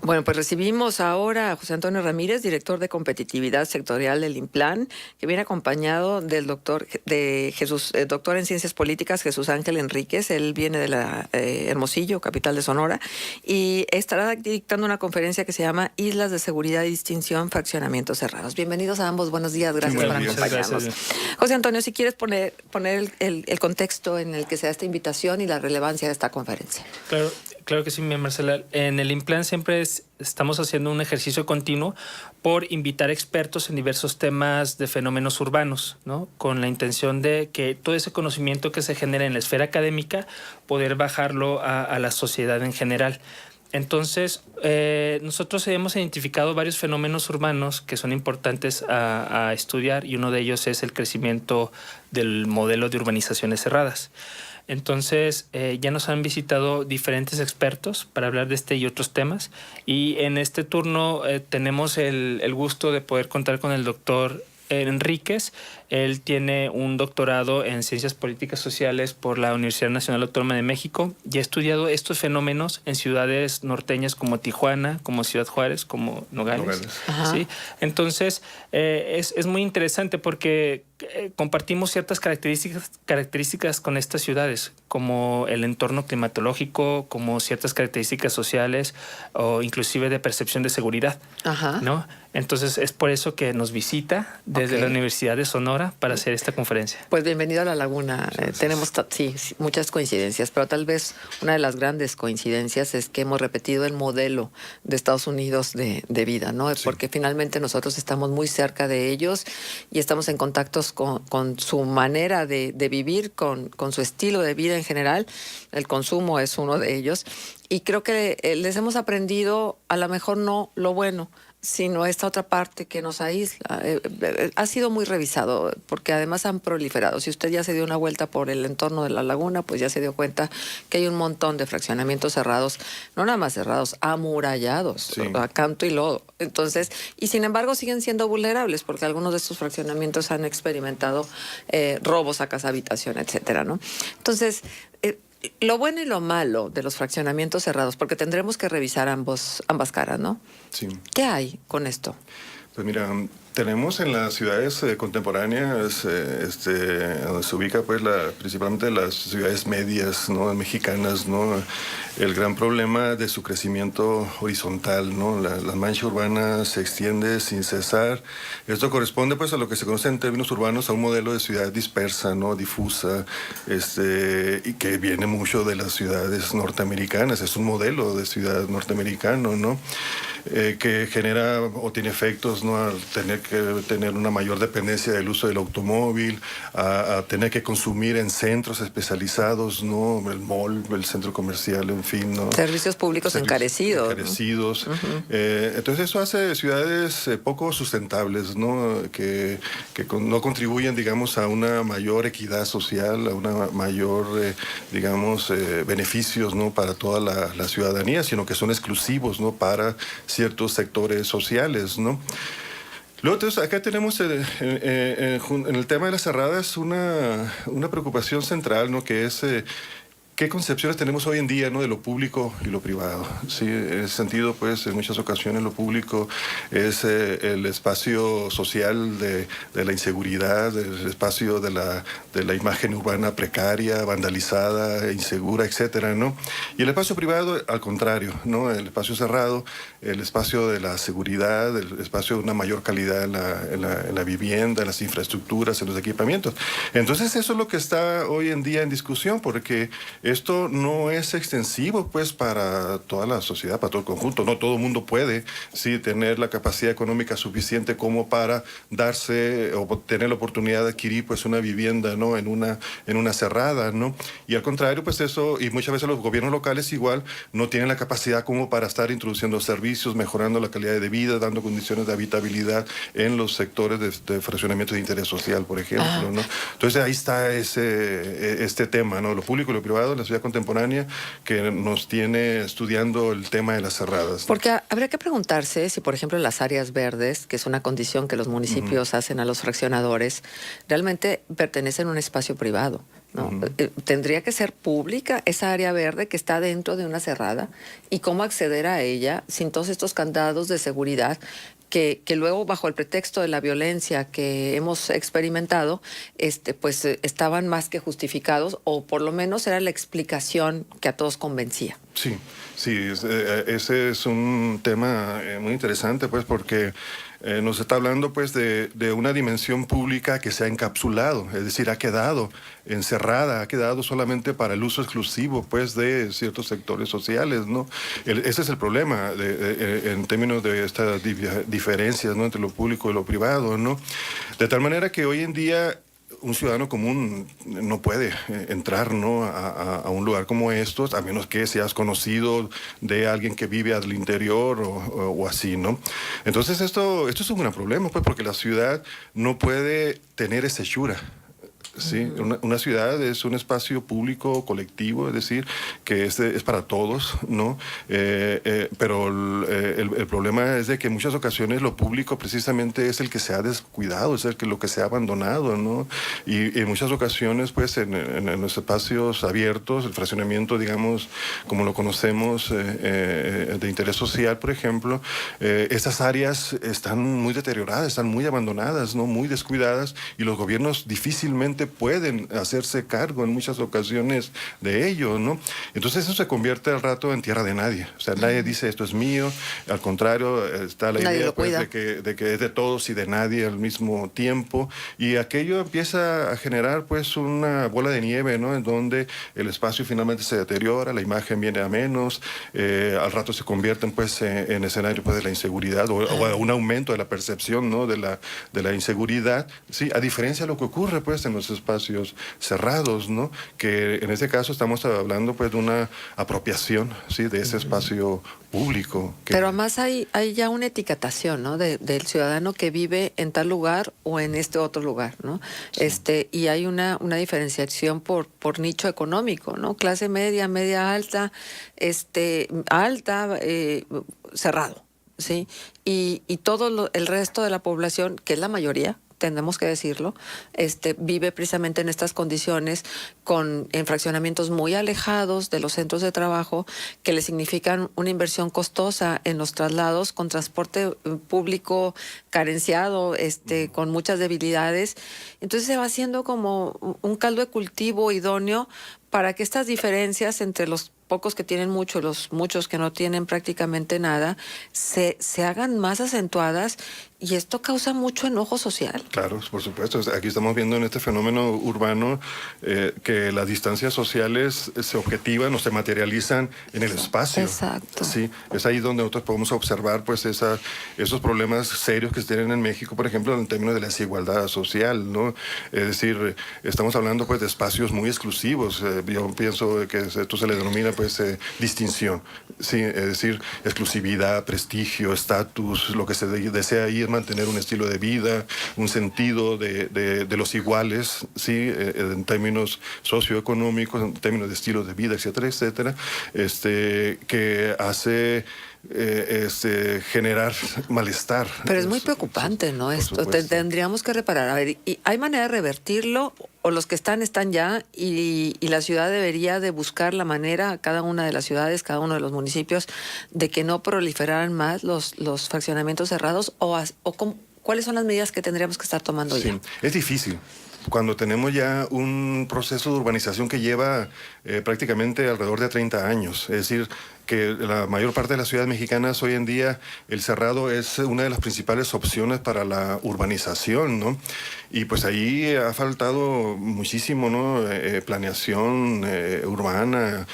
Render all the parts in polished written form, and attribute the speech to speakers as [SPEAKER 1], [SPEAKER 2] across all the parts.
[SPEAKER 1] Bueno, pues recibimos ahora a José Antonio Ramírez, director de competitividad sectorial del INPLAN, que viene acompañado del doctor en ciencias políticas, Jesús Ángel Enríquez. Él viene de la Hermosillo, capital de Sonora, y estará dictando una conferencia que se llama Islas de Seguridad y Distinción, Fraccionamientos Cerrados. Bienvenidos a ambos, buenos días, gracias por acompañarnos. José Antonio, si quieres poner el contexto en el que se da esta invitación y la relevancia de esta conferencia.
[SPEAKER 2] Claro que sí, Marcela. En el INPLAN siempre estamos haciendo un ejercicio continuo por invitar expertos en diversos temas de fenómenos urbanos, ¿no? Con la intención de que todo ese conocimiento que se genera en la esfera académica, poder bajarlo a la sociedad en general. Entonces, nosotros hemos identificado varios fenómenos urbanos que son importantes a estudiar, y uno de ellos es el crecimiento del modelo de urbanizaciones cerradas. Entonces, ya nos han visitado diferentes expertos para hablar de este y otros temas, y en este turno tenemos el gusto de poder contar con el doctor Enríquez. Él tiene un doctorado en Ciencias Políticas Sociales por la Universidad Nacional Autónoma de México y ha estudiado estos fenómenos en ciudades norteñas como Tijuana, como Ciudad Juárez, como Nogales. ¿Sí? Entonces, es muy interesante porque compartimos ciertas características con estas ciudades, como el entorno climatológico, como ciertas características sociales o inclusive de percepción de seguridad, ¿no? Entonces, es por eso que nos visita desde la Universidad de Sonora para hacer esta conferencia.
[SPEAKER 1] Pues bienvenido a La Laguna. Tenemos muchas coincidencias, pero tal vez una de las grandes coincidencias es que hemos repetido el modelo de Estados Unidos de vida, ¿no? Sí. Porque finalmente nosotros estamos muy cerca de ellos y estamos en contactos con su manera de vivir, con su estilo de vida en general. El consumo es uno de ellos. Y creo que les hemos aprendido, a lo mejor no lo bueno, sino esta otra parte que nos aísla. Ha sido muy revisado, porque además han proliferado. Si usted ya se dio una vuelta por el entorno de La Laguna, pues ya se dio cuenta que hay un montón de fraccionamientos cerrados, no nada más cerrados, amurallados, a canto y lodo. Entonces, y sin embargo siguen siendo vulnerables, porque algunos de estos fraccionamientos han experimentado robos a casa habitación, etcétera, ¿no? Entonces, lo bueno y lo malo de los fraccionamientos cerrados, porque tendremos que revisar ambas caras, ¿no?
[SPEAKER 3] Sí.
[SPEAKER 1] ¿Qué hay con esto?
[SPEAKER 3] Pues mira, tenemos en las ciudades contemporáneas, donde se ubica pues principalmente las ciudades medias, ¿no?, mexicanas, ¿no?, el gran problema de su crecimiento horizontal, ¿no? La mancha urbana se extiende sin cesar. Esto corresponde pues a lo que se conoce en términos urbanos a un modelo de ciudad dispersa, ¿no?, difusa, y que viene mucho de las ciudades norteamericanas. Es un modelo de ciudad norteamericano, ¿no?, que genera o tiene efectos, ¿no?, al tener que tener una mayor dependencia del uso del automóvil, a tener que consumir en centros especializados, ¿no?, el mall, el centro comercial, en fin, ¿no?
[SPEAKER 1] Servicios públicos encarecidos.
[SPEAKER 3] Encarecidos. Entonces eso hace ciudades poco sustentables, ¿no?, que no contribuyen, digamos, a una mayor equidad social, a una mayor, beneficios, ¿no?, para toda la ciudadanía, sino que son exclusivos, ¿no?, para ciertos sectores sociales, ¿no? Luego, entonces, acá tenemos en el tema de las cerradas una preocupación central, ¿no?, que es ¿qué concepciones tenemos hoy en día, ¿no?, de lo público y lo privado? Sí, en ese sentido, pues, en muchas ocasiones lo público es el espacio social de la inseguridad, el espacio de la imagen urbana precaria, vandalizada, insegura, etcétera, ¿no? Y el espacio privado, al contrario, ¿no?, el espacio cerrado, el espacio de la seguridad, el espacio de una mayor calidad en la vivienda, en las infraestructuras, en los equipamientos. Entonces, eso es lo que está hoy en día en discusión, porque esto no es extensivo, pues, para toda la sociedad, para todo el conjunto. No todo el mundo puede, sí, tener la capacidad económica suficiente como para darse o tener la oportunidad de adquirir, pues, una vivienda, ¿no?, en una cerrada, ¿no? Y al contrario, pues eso, y muchas veces los gobiernos locales igual no tienen la capacidad como para estar introduciendo servicios, mejorando la calidad de vida, dando condiciones de habitabilidad en los sectores de fraccionamiento de interés social, por ejemplo, ¿no? Entonces ahí está este tema, ¿no?, lo público y lo privado, la ciudad contemporánea, que nos tiene estudiando el tema de las cerradas, ¿no?
[SPEAKER 1] Porque habría que preguntarse si, por ejemplo, en las áreas verdes, que es una condición que los municipios hacen a los fraccionadores, realmente pertenecen a un espacio privado. ¿no? Tendría que ser pública esa área verde que está dentro de una cerrada y cómo acceder a ella sin todos estos candados de seguridad que luego, bajo el pretexto de la violencia que hemos experimentado, pues estaban más que justificados, o por lo menos era la explicación que a todos convencía.
[SPEAKER 3] Sí, sí, ese es un tema muy interesante, pues, porque nos está hablando, pues, de una dimensión pública que se ha encapsulado, es decir, ha quedado encerrada, ha quedado solamente para el uso exclusivo, pues, de ciertos sectores sociales, ¿no? Ese es el problema en términos de estas diferencias, ¿no?, entre lo público y lo privado, ¿no? De tal manera que hoy en día un ciudadano común no puede entrar, ¿no?, a un lugar como estos, a menos que seas conocido de alguien que vive al interior o así, ¿no? Entonces esto es un gran problema, pues, porque la ciudad no puede tener esa hechura. Sí, una ciudad es un espacio público, colectivo, es decir, que es para todos, ¿no? Pero el problema es de que en muchas ocasiones lo público precisamente es el que se ha descuidado, es lo que se ha abandonado, ¿no? Y en muchas ocasiones, pues, en los espacios abiertos, el fraccionamiento, digamos, como lo conocemos, de interés social, por ejemplo, esas áreas están muy deterioradas, están muy abandonadas, ¿no?, muy descuidadas, y los gobiernos difícilmente pueden hacerse cargo en muchas ocasiones de ello, ¿no? Entonces eso se convierte al rato en tierra de nadie. O sea, nadie dice esto es mío, al contrario, está la idea, pues, de que es de todos y de nadie al mismo tiempo, y aquello empieza a generar, pues, una bola de nieve, ¿no?, en donde el espacio finalmente se deteriora, la imagen viene a menos, al rato se convierten, pues, en escenario, pues, de la inseguridad o a un aumento de la percepción, ¿no?, de la inseguridad, sí, a diferencia de lo que ocurre, pues, en los espacios cerrados, ¿no?, que en este caso estamos hablando, pues, de una apropiación, sí, de ese espacio público.
[SPEAKER 1] Pero además hay ya una etiquetación, ¿no?, del ciudadano que vive en tal lugar o en este otro lugar, ¿no? Sí. Y hay una diferenciación por nicho económico, ¿no? Clase media, media alta, alta, cerrado, ¿sí? Y todo el resto de la población, que es la mayoría, tenemos que decirlo, vive precisamente en estas condiciones en fraccionamientos muy alejados de los centros de trabajo, que le significan una inversión costosa en los traslados, con transporte público carenciado, con muchas debilidades. Entonces se va haciendo como un caldo de cultivo idóneo para que estas diferencias entre los pocos que tienen mucho, los muchos que no tienen prácticamente nada, se hagan más acentuadas, y esto causa mucho enojo social.
[SPEAKER 3] Claro, por supuesto. Aquí estamos viendo en este fenómeno urbano que las distancias sociales se objetivan o se materializan en el espacio.
[SPEAKER 1] Exacto.
[SPEAKER 3] Sí, es ahí donde nosotros podemos observar, pues, esos problemas serios que se tienen en México, por ejemplo, en términos de la desigualdad social, ¿no? Es decir, estamos hablando, pues, de espacios muy exclusivos. Yo pienso que esto se le denomina, pues, distinción, sí, es decir, exclusividad, prestigio, estatus. Lo que se desea ahí es mantener un estilo de vida, un sentido de los iguales, sí, en términos socioeconómicos, en términos de estilo de vida, etcétera, etcétera, que hace generar malestar.
[SPEAKER 1] Pero es muy preocupante, ¿no? Esto tendríamos que reparar. A ver, ¿y hay manera de revertirlo? ¿O los que están ya, y la ciudad debería de buscar la manera, cada una de las ciudades, cada uno de los municipios, de que no proliferaran más los fraccionamientos cerrados? ¿Cuáles son las medidas que tendríamos que estar tomando ya?
[SPEAKER 3] Sí, es difícil. Cuando tenemos ya un proceso de urbanización que lleva prácticamente alrededor de 30 años, es decir, que la mayor parte de las ciudades mexicanas hoy en día el cerrado es una de las principales opciones para la urbanización, ¿no? Y pues ahí ha faltado muchísimo, ¿no? Planeación urbana,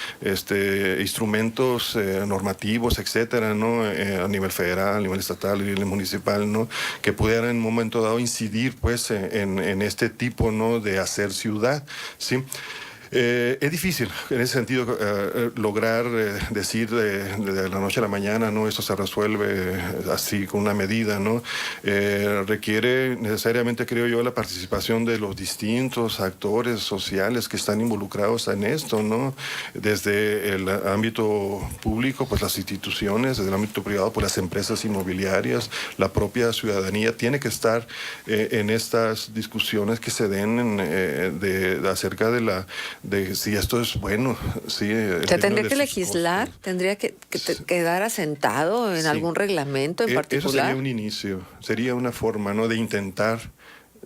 [SPEAKER 3] instrumentos normativos, etcétera, ¿no? A nivel federal, a nivel estatal, a nivel municipal, ¿no? Que pudieran en un momento dado incidir, pues, en este tipo, ¿no?, de hacer ciudad, ¿sí? Es difícil en ese sentido lograr decir de la noche a la mañana, ¿no? Esto se resuelve así con una medida, ¿no? Requiere necesariamente, creo yo, la participación de los distintos actores sociales que están involucrados en esto, ¿no? Desde el ámbito público, pues las instituciones, desde el ámbito privado, pues las empresas inmobiliarias, la propia ciudadanía tiene que estar en estas discusiones que se den acerca de si esto es bueno. Sí,
[SPEAKER 1] ¿Se tendría que legislar? ¿Tendría que quedar asentado en algún reglamento en particular?
[SPEAKER 3] Eso sería un inicio, sería una forma, ¿no?, de intentar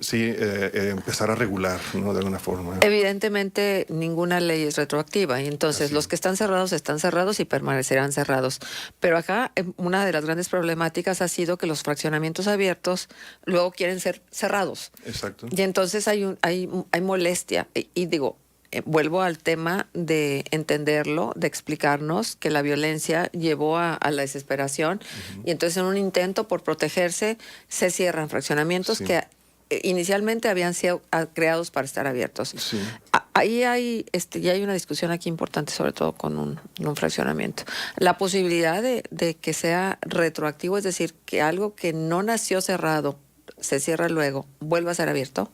[SPEAKER 3] empezar a regular, ¿no?, de alguna forma.
[SPEAKER 1] Evidentemente ninguna ley es retroactiva y entonces los que están cerrados y permanecerán cerrados. Pero acá una de las grandes problemáticas ha sido que los fraccionamientos abiertos luego quieren ser cerrados.
[SPEAKER 3] Exacto.
[SPEAKER 1] Y entonces hay molestia y digo, vuelvo al tema de entenderlo, de explicarnos que la violencia llevó a la desesperación y entonces en un intento por protegerse se cierran fraccionamientos que inicialmente habían sido creados para estar abiertos.
[SPEAKER 3] Sí.
[SPEAKER 1] Ahí hay una discusión aquí importante, sobre todo con un fraccionamiento. La posibilidad de que sea retroactivo, es decir, que algo que no nació cerrado, se cierra luego, vuelva a ser abierto.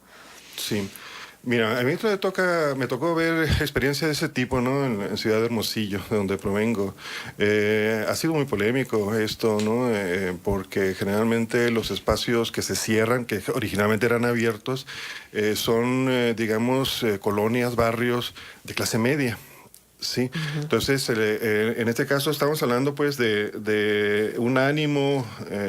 [SPEAKER 3] Sí. Mira, a mí me tocó ver experiencias de ese tipo, ¿no?, en Ciudad de Hermosillo, de donde provengo. Ha sido muy polémico esto, ¿no?, porque generalmente los espacios que se cierran, que originalmente eran abiertos, son, digamos, colonias, barrios de clase media. Sí, entonces en este caso estamos hablando pues de un ánimo,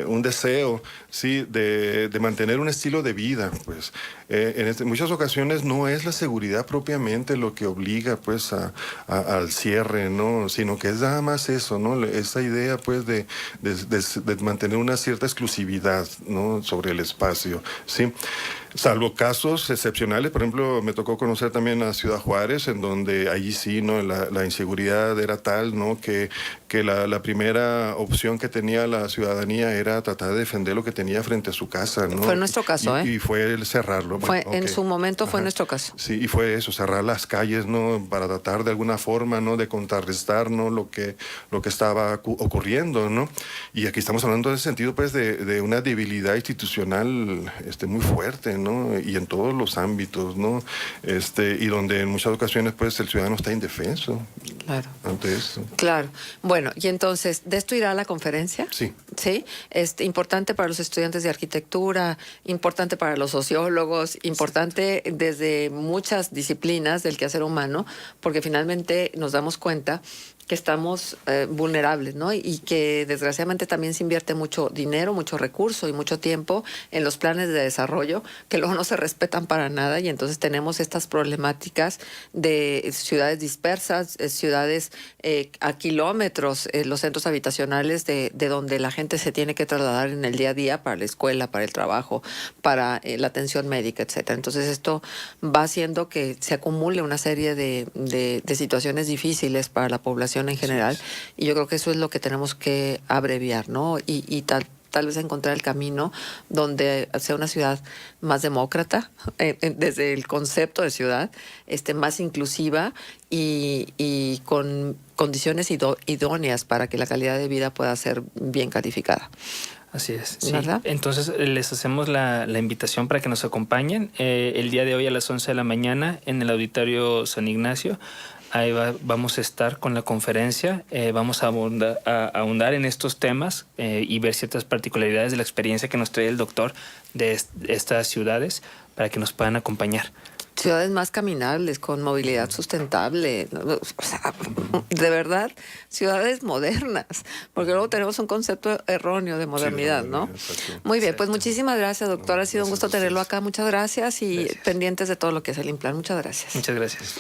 [SPEAKER 3] un deseo, sí, de mantener un estilo de vida, pues en muchas ocasiones no es la seguridad propiamente lo que obliga pues al cierre, ¿no?, sino que es nada más eso, ¿no?, esa idea pues de mantener una cierta exclusividad, ¿no?, sobre el espacio, sí. Salvo casos excepcionales, por ejemplo, me tocó conocer también a Ciudad Juárez, en donde allí sí, ¿no?, la inseguridad era tal, ¿no?, que la primera opción que tenía la ciudadanía era tratar de defender lo que tenía frente a su casa, ¿no?
[SPEAKER 1] Fue nuestro caso,
[SPEAKER 3] y fue el cerrarlo. Bueno,
[SPEAKER 1] en su momento fue nuestro caso.
[SPEAKER 3] Sí, y fue eso, cerrar las calles, ¿no?, para tratar de alguna forma, ¿no?, de contrarrestar, ¿no?, lo que estaba ocurriendo, ¿no? Y aquí estamos hablando en ese sentido, pues, de una debilidad institucional muy fuerte, ¿no?, y en todos los ámbitos, ¿no?, y donde en muchas ocasiones, pues, el ciudadano está indefenso.
[SPEAKER 1] Claro.
[SPEAKER 3] Ante eso.
[SPEAKER 1] Claro. Bueno, y entonces, ¿de esto irá a la conferencia?
[SPEAKER 3] Sí.
[SPEAKER 1] Sí, importante para los estudiantes de arquitectura, importante para los sociólogos, importante desde muchas disciplinas del quehacer humano, porque finalmente nos damos cuenta que estamos vulnerables, ¿no? Y que desgraciadamente también se invierte mucho dinero, mucho recurso y mucho tiempo en los planes de desarrollo que luego no se respetan para nada y entonces tenemos estas problemáticas de ciudades dispersas, ciudades a kilómetros, los centros habitacionales de donde la gente se tiene que trasladar en el día a día para la escuela, para el trabajo, para la atención médica, etcétera. Entonces esto va haciendo que se acumule una serie de situaciones difíciles para la población en general, y yo creo que eso es lo que tenemos que abreviar, ¿no? Y tal vez encontrar el camino donde sea una ciudad más demócrata, desde el concepto de ciudad, más inclusiva y con condiciones idóneas para que la calidad de vida pueda ser bien calificada.
[SPEAKER 2] Así es, sí.
[SPEAKER 1] ¿Verdad?
[SPEAKER 2] Entonces les hacemos la invitación para que nos acompañen el día de hoy a las 11 de la mañana en el Auditorio San Ignacio. Ahí vamos a estar con la conferencia, vamos a ahondar en estos temas y ver ciertas particularidades de la experiencia que nos trae el doctor de estas ciudades para que nos puedan acompañar.
[SPEAKER 1] Ciudades más caminables, con movilidad sustentable, o sea, de verdad, ciudades modernas, porque luego tenemos un concepto erróneo de modernidad, ¿no?
[SPEAKER 3] Exacto.
[SPEAKER 1] Muy bien, pues muchísimas gracias, doctor, ha sido un gusto tenerlo acá, muchas gracias y
[SPEAKER 2] Gracias.
[SPEAKER 1] pendientes de todo lo que es el Implan, muchas gracias.
[SPEAKER 2] Muchas gracias.